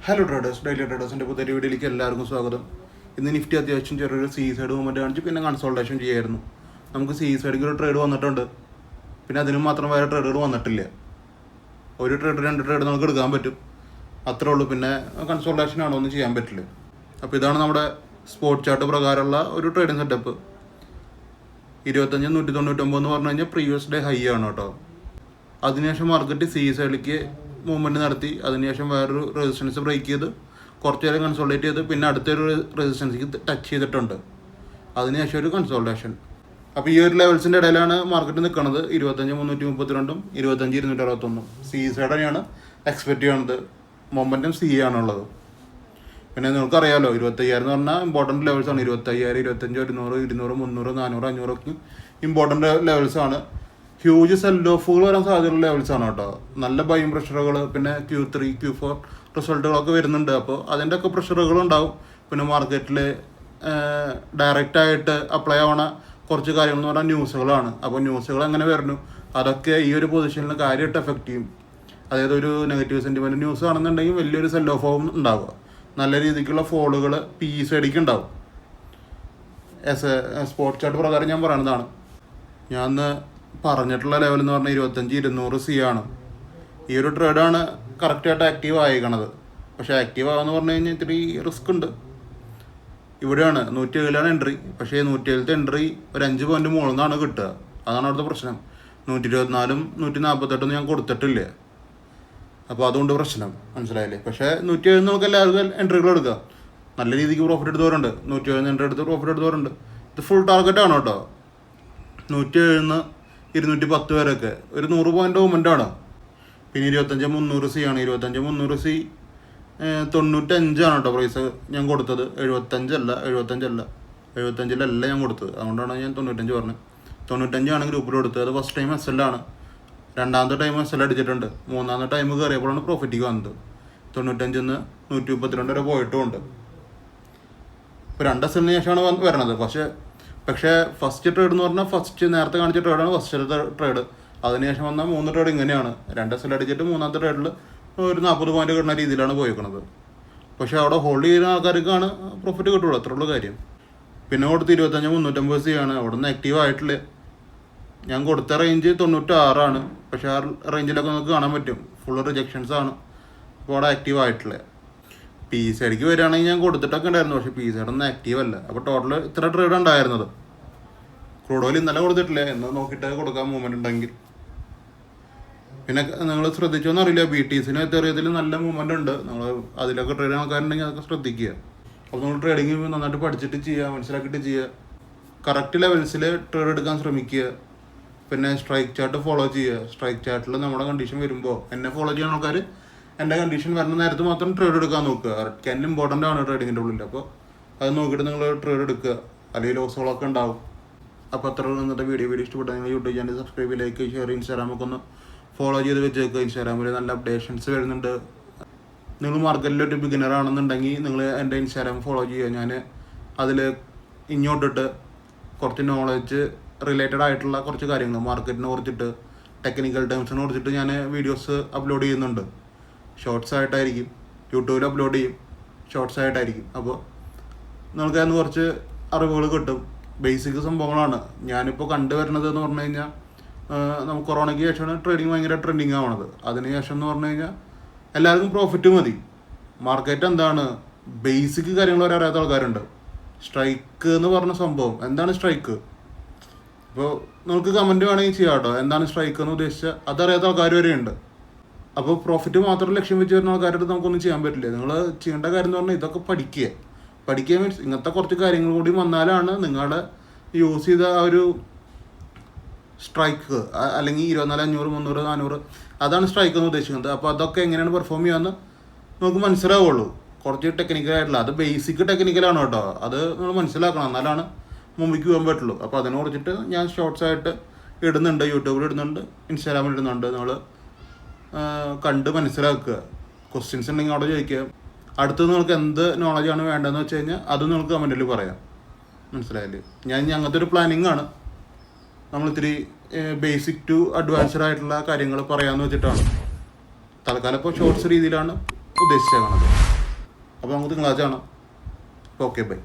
Hello traders, daily ട്രേഡേഴ്സിൻ്റെ പുതിയ വീഡിയോയിലേക്ക് എല്ലാവർക്കും സ്വാഗതം. ഇന്ന് നിഫ്റ്റി അത്യാവശ്യം ചെറിയൊരു സൈഡ് മൂവ്മെൻറ്റ് കാണിച്ച് പിന്നെ കൺസോൾട്ടേഷൻ ചെയ്യായിരുന്നു. നമുക്ക് സൈഡിലേക്ക് ഒരു ട്രേഡ് വന്നിട്ടുണ്ട്, പിന്നെ അതിനും മാത്രം വേറെ ട്രേഡുകൾ വന്നിട്ടില്ല. ഒരു ട്രേഡ് രണ്ട് ട്രേഡ് നമുക്ക് എടുക്കാൻ പറ്റും, അത്രേ ഉള്ളൂ. പിന്നെ കൺസോൾട്ടേഷൻ ആണോ ഒന്നും ചെയ്യാൻ പറ്റില്ല. അപ്പോൾ ഇതാണ് നമ്മുടെ സ്പോട്ട് ചാർട്ട് പ്രകാരമുള്ള ഒരു ട്രേഡിംഗ് സെറ്റപ്പ്. 25,199 എന്ന് പറഞ്ഞു കഴിഞ്ഞാൽ പ്രീവിയസ് ഡേ ഹൈ ആണ് കേട്ടോ. അതിനുശേഷം മാർക്കറ്റ് സൈഡിലേക്ക് മൂവ്മെൻറ്റ് നടത്തി, അതിനുശേഷം വേറൊരു റെസിസ്റ്റൻസ് ബ്രേക്ക് ചെയ്ത് കുറച്ച് നേരം കൺസോൾട്ടേറ്റ് ചെയ്ത് പിന്നെ അടുത്തൊരു റെസിസ്റ്റൻസിക്ക് ടച്ച് ചെയ്തിട്ടുണ്ട്. അതിനുശേഷം ഒരു കൺസോൾട്ടേഷൻ. അപ്പോൾ ഈ ഒരു ലെവൽസിൻ്റെ ഇടയിലാണ് മാർക്കറ്റ് നിൽക്കുന്നത്. 25,332 25,261 സൈഡ് തന്നെയാണ് എക്സ്പെക്റ്റ് ചെയ്യുന്നത്. മൊമെൻറ്റം ആണുള്ളത്. പിന്നെ നിങ്ങൾക്കറിയാമല്ലോ, 25,000 എന്ന് പറഞ്ഞാൽ ഇമ്പോർട്ടൻറ്റ് ലെവൽസാണ്. 25,000, 25, 100, 200, 300, 400, 500 ഒക്കെ ഇമ്പോർട്ടൻറ്റ് ലെവൽസാണ്. ഹ്യൂജ് സെൽ ഓഫുകൾ വരാൻ സാധ്യതയുള്ള ലെവൽസാണ് കേട്ടോ. നല്ല ബൈയിങ് പ്രഷറുകൾ, പിന്നെ Q3, Q4 റിസൾട്ടുകളൊക്കെ വരുന്നുണ്ട്. അപ്പോൾ അതിൻ്റെ ഒക്കെ പ്രഷറുകളുണ്ടാവും. പിന്നെ മാർക്കറ്റിൽ ഡയറക്റ്റായിട്ട് അപ്ലൈ ആവണ കുറച്ച് കാര്യങ്ങൾ എന്ന് പറഞ്ഞാൽ ന്യൂസുകളാണ്. അപ്പോൾ ന്യൂസുകൾ എങ്ങനെ വരുന്നു, അതൊക്കെ ഈ ഒരു പൊസിഷനിൽ കാര്യമായിട്ട് എഫക്റ്റ് ചെയ്യും. അതായത് ഒരു നെഗറ്റീവ് സെൻറ്റിമെൻറ്റ് ന്യൂസ് ആണെന്നുണ്ടെങ്കിൽ വലിയൊരു സെൽ ഓഫ് ആവും ഉണ്ടാവുക. നല്ല രീതിക്കുള്ള ഫോളുകൾ സൈഡിലേക്ക് ഉണ്ടാവും. സ്പോട്ട് ചാർട്ട് പ്രകാരം ഞാൻ പറയുന്നതാണ്. ഞാൻ പറഞ്ഞിട്ടുള്ള ലെവൽ എന്ന് പറഞ്ഞാൽ 25,200 ആണ്. ഈ ഒരു ട്രേഡാണ് കറക്റ്റായിട്ട് ആക്റ്റീവ് ആയിക്കണത്. പക്ഷേ ആക്റ്റീവ് ആകുമെന്ന് പറഞ്ഞു കഴിഞ്ഞാൽ ഇത്തിരി റിസ്ക് ഉണ്ട്. ഇവിടെയാണ് 107 എൻട്രി. പക്ഷേ 107 എൻട്രി ഒരു 5 പോയിൻറ്റ് മുകളിൽ നിന്നാണ് കിട്ടുക. അതാണ് അവിടുത്തെ പ്രശ്നം. 124, 148 ഞാൻ കൊടുത്തിട്ടില്ല. അപ്പോൾ അതുകൊണ്ട് പ്രശ്നം മനസ്സിലായില്ലേ. പക്ഷേ 107 നമുക്ക് എല്ലാവർക്കും എൻട്രികൾ എടുക്കാം. നല്ല രീതിക്ക് പ്രോഫിറ്റ് എടുത്തവരുണ്ട്. 107 എൻട്രി എടുത്ത് പ്രോഫിറ്റ് എടുത്തവരുണ്ട്. ഇത് ഫുൾ ടാർഗറ്റാണ് കേട്ടോ. 107 210 വരെയൊക്കെ ഒരു 100 പോയിൻ്റ് മൂവ്മെൻ്റ് ആണ്. പിന്നെ 25,300 ആണ്. 25,300 95 കേട്ടോ പ്രൈസ് ഞാൻ കൊടുത്തത്. 75 ഞാൻ കൊടുത്തത്. അതുകൊണ്ടാണ് ഞാൻ 95 പറഞ്ഞത്. 95 ആണ് ഗ്രൂപ്പിൽ കൊടുത്തത്. അത് ഫസ്റ്റ് ടൈം SL ആണ്. രണ്ടാമത്തെ ടൈം SL അടിച്ചിട്ടുണ്ട്. മൂന്നാമത്തെ ടൈം കയറിയപ്പോഴാണ് പ്രോഫിറ്റിക്ക് വന്നത്. 95 132 വരെ പോയിട്ടുമുണ്ട്. ഇപ്പോൾ 2 SL ശേഷമാണ് വരണത്. പക്ഷേ ഫസ്റ്റ് ട്രേഡ് എന്ന് പറഞ്ഞാൽ നേരത്തെ കാണിച്ച ട്രേഡാണ് ഫസ്റ്റത്തെ ട്രേഡ്. അതിനുശേഷം വന്ന 3 ട്രേഡ് ഇങ്ങനെയാണ്. 2 SL അടിച്ചിട്ട് മൂന്നാമത്തെ ട്രേഡിൽ ഒരു 40 പോയിന്റ് കിട്ടുന്ന രീതിയിലാണ് പോയിരിക്കുന്നത്. പക്ഷേ അവിടെ ഹോൾഡ് ചെയ്യുന്ന ആൾക്കാർക്കാണ് പ്രോഫിറ്റ് കിട്ടുള്ളൂ. അത്രയുള്ള കാര്യം. പിന്നെ കൊടുത്ത് 25,350 ആണ്. അവിടെ നിന്ന് ആക്റ്റീവ് ആയിട്ടില്ല. ഞാൻ കൊടുത്ത റേഞ്ച് 96 ആണ്. പക്ഷേ ആ റേഞ്ചിലൊക്കെ നമുക്ക് കാണാൻ പറ്റും ഫുൾ റിജക്ഷൻസ് ആണ്. അപ്പോൾ അവിടെ ആക്റ്റീവ് ആയിട്ടില്ല. സൈഡിലേക്ക് വരികയാണെങ്കിൽ ഞാൻ കൊടുത്തിട്ടൊക്കെ ഉണ്ടായിരുന്നു. പക്ഷേ സൈഡൊന്നും ആക്റ്റീവ് അല്ല. അപ്പോൾ ടോട്ടൽ ഇത്ര ട്രേഡ് ഉണ്ടായിരുന്നത്. ക്രൂഡ് ഓയിൽ ഇന്നലെ കൊടുത്തിട്ടില്ല. എന്ന് നോക്കിയിട്ട് കൊടുക്കാൻ മൂവ്മെൻറ്റ് ഉണ്ടെങ്കിൽ. പിന്നെ നിങ്ങൾ ശ്രദ്ധിച്ചോന്ന് അറിയില്ല, BTCന് എത്തിയതിൽ നല്ല മൂവ്മെൻ്റ് ഉണ്ട്. നിങ്ങൾ അതിലൊക്കെ ട്രേഡ് ആൾക്കാരുണ്ടെങ്കിൽ അതൊക്കെ ശ്രദ്ധിക്കുക. അപ്പോൾ നിങ്ങൾ ട്രേഡിങ് നന്നായിട്ട് പഠിച്ചിട്ട് ചെയ്യുക, മനസ്സിലാക്കിയിട്ട് ചെയ്യുക. കറക്റ്റ് ലെവൽസിൽ ട്രേഡ് എടുക്കാൻ ശ്രമിക്കുക. പിന്നെ സ്ട്രൈക്ക് ചാർട്ട് ഫോളോ ചെയ്യുക. സ്ട്രൈക്ക് ചാർട്ടിൽ നമ്മുടെ കണ്ടീഷൻ വരുമ്പോൾ എന്നെ ഫോളോ ചെയ്യുന്ന ആൾക്കാർ എൻ്റെ കണ്ടീഷൻ വരുന്ന നേരത്ത് മാത്രം ട്രേഡ് എടുക്കാൻ നോക്കുക. കെൻ ഇമ്പോർട്ടൻ്റ് ആണ് ട്രേഡിങ്ങിൻ്റെ ഉള്ളിൽ. അപ്പോൾ അത് നോക്കിയിട്ട് നിങ്ങൾ ട്രേഡ് എടുക്കുക. അല്ലെങ്കിൽ ലോസുകളൊക്കെ ഉണ്ടാവും. അപ്പോൾ അത്ര ഇന്നത്തെ വീഡിയോ ഇഷ്ടപ്പെട്ടാൽ നിങ്ങൾ YouTube channel subscribe, like, share, ഇൻസ്റ്റാഗ്രാമൊക്കെ ഒന്ന് ഫോളോ ചെയ്ത് വെച്ചേക്കുക. ഇൻസ്റ്റാഗ്രാമിൽ നല്ല അപ്ഡേഷൻസ് വരുന്നുണ്ട്. നിങ്ങൾ മാർക്കറ്റിലൊരു ബിഗിനർ ആണെന്നുണ്ടെങ്കിൽ നിങ്ങൾ എൻ്റെ ഇൻസ്റ്റാഗ്രാം ഫോളോ ചെയ്യുക. ഞാൻ അതിൽ ഇങ്ങോട്ടിട്ട് കുറച്ച് നോളജ് റിലേറ്റഡ് ആയിട്ടുള്ള കുറച്ച് കാര്യങ്ങൾ മാർക്കറ്റിനെ കുറിച്ചിട്ട്, ടെക്നിക്കൽ ടേംസിനെ കുറിച്ചിട്ട് ഞാൻ വീഡിയോസ് അപ്ലോഡ് ചെയ്യുന്നുണ്ട്. ഷോർട്സ് ആയിട്ടായിരിക്കും. യൂട്യൂബിൽ അപ്ലോഡ് ചെയ്യും. ഷോർട്സ് ആയിട്ടായിരിക്കും. അപ്പോൾ നിങ്ങൾക്ക് അതിന് കുറച്ച് അറിവുകൾ കിട്ടും. ബേസിക് സംഭവങ്ങളാണ്. ഞാനിപ്പോൾ കണ്ടുവരുന്നത് എന്ന് പറഞ്ഞു കഴിഞ്ഞാൽ, നമുക്ക് കൊറോണയ്ക്ക് ശേഷമാണ് ട്രേഡിങ് ഭയങ്കര ട്രെൻഡിങ് ആവണത്. അതിന് ശേഷം എന്ന് പറഞ്ഞു കഴിഞ്ഞാൽ എല്ലാവർക്കും പ്രോഫിറ്റ് മതി. മാർക്കറ്റ് എന്താണ്, ബേസിക് കാര്യങ്ങൾ വരെ അറിയാത്ത ആൾക്കാരുണ്ട്. സ്ട്രൈക്ക് എന്ന് പറഞ്ഞ സംഭവം എന്താണ് സ്ട്രൈക്ക്? ഇപ്പോൾ നമുക്ക് കമൻറ്റ് വേണമെങ്കിൽ ചെയ്യാം കേട്ടോ. എന്താണ് സ്ട്രൈക്ക് എന്ന് ഉദ്ദേശിച്ചാൽ അതറിയാത്ത ആൾക്കാർ വരെ ഉണ്ട്. അപ്പോൾ പ്രോഫിറ്റ് മാത്രം ലക്ഷ്യം വെച്ച് വരുന്ന ആൾക്കാരുടെ നമുക്കൊന്നും ചെയ്യാൻ പറ്റില്ല. നിങ്ങൾ ചെയ്യേണ്ട കാര്യം എന്ന് പറഞ്ഞാൽ ഇതൊക്കെ പഠിക്കുക മീൻസ് ഇങ്ങനത്തെ കുറച്ച് കാര്യങ്ങൾ കൂടി വന്നാലാണ് നിങ്ങളുടെ യൂസ് ചെയ്ത ആ ഒരു സ്ട്രൈക്ക്, അല്ലെങ്കിൽ 24,500, 300, 400 അതാണ് സ്ട്രൈക്ക് എന്ന് ഉദ്ദേശിക്കുന്നത്. അപ്പോൾ അതൊക്കെ എങ്ങനെയാണ് പെർഫോം ചെയ്യാമെന്ന് നമുക്ക് മനസ്സിലാവുള്ളൂ. കുറച്ച് ടെക്നിക്കലായിട്ടുള്ള, അത് ബേസിക് ടെക്നിക്കലാണ് കേട്ടോ. അത് നിങ്ങൾ മനസ്സിലാക്കണം, എന്നാലാണ് മുമ്പിലേക്ക് പോകാൻ പറ്റുള്ളൂ. അപ്പോൾ അതിനെ കുറിച്ചിട്ട് ഞാൻ ഷോർട്സ് ആയിട്ട് ഇടുന്നുണ്ട്. യൂട്യൂബിൽ ഇടുന്നുണ്ട്, ഇൻസ്റ്റാഗ്രാമിൽ ഇടുന്നുണ്ട്. നിങ്ങൾ കണ്ട് മനസ്സിലാക്കുക. ക്വസ്റ്റ്യൻസ് ഉണ്ടെങ്കിൽ അവിടെ ചോദിക്കുക. അടുത്തത് നിങ്ങൾക്ക് എന്ത് നോളജാണ് വേണ്ടതെന്ന് വെച്ച് കഴിഞ്ഞാൽ അത് നിങ്ങൾക്ക് കമൻറ്റിൽ പറയാം. മനസ്സിലായില്ലേ. ഞങ്ങൾക്കൊരു ഒരു പ്ലാനിങ് ആണ്. നമ്മളിത്തിരി ബേസിക് ടു അഡ്വാൻസ്ഡ് ആയിട്ടുള്ള കാര്യങ്ങൾ പറയാമെന്ന് വെച്ചിട്ടാണ്. തൽക്കാലം ഇപ്പോൾ ഷോർട്സ് രീതിയിലാണ് ഉദ്ദേശിച്ചേക്കണത്. അപ്പോൾ നമുക്ക് തിങ്കളാഴ്ച കാണാം. Okay bye.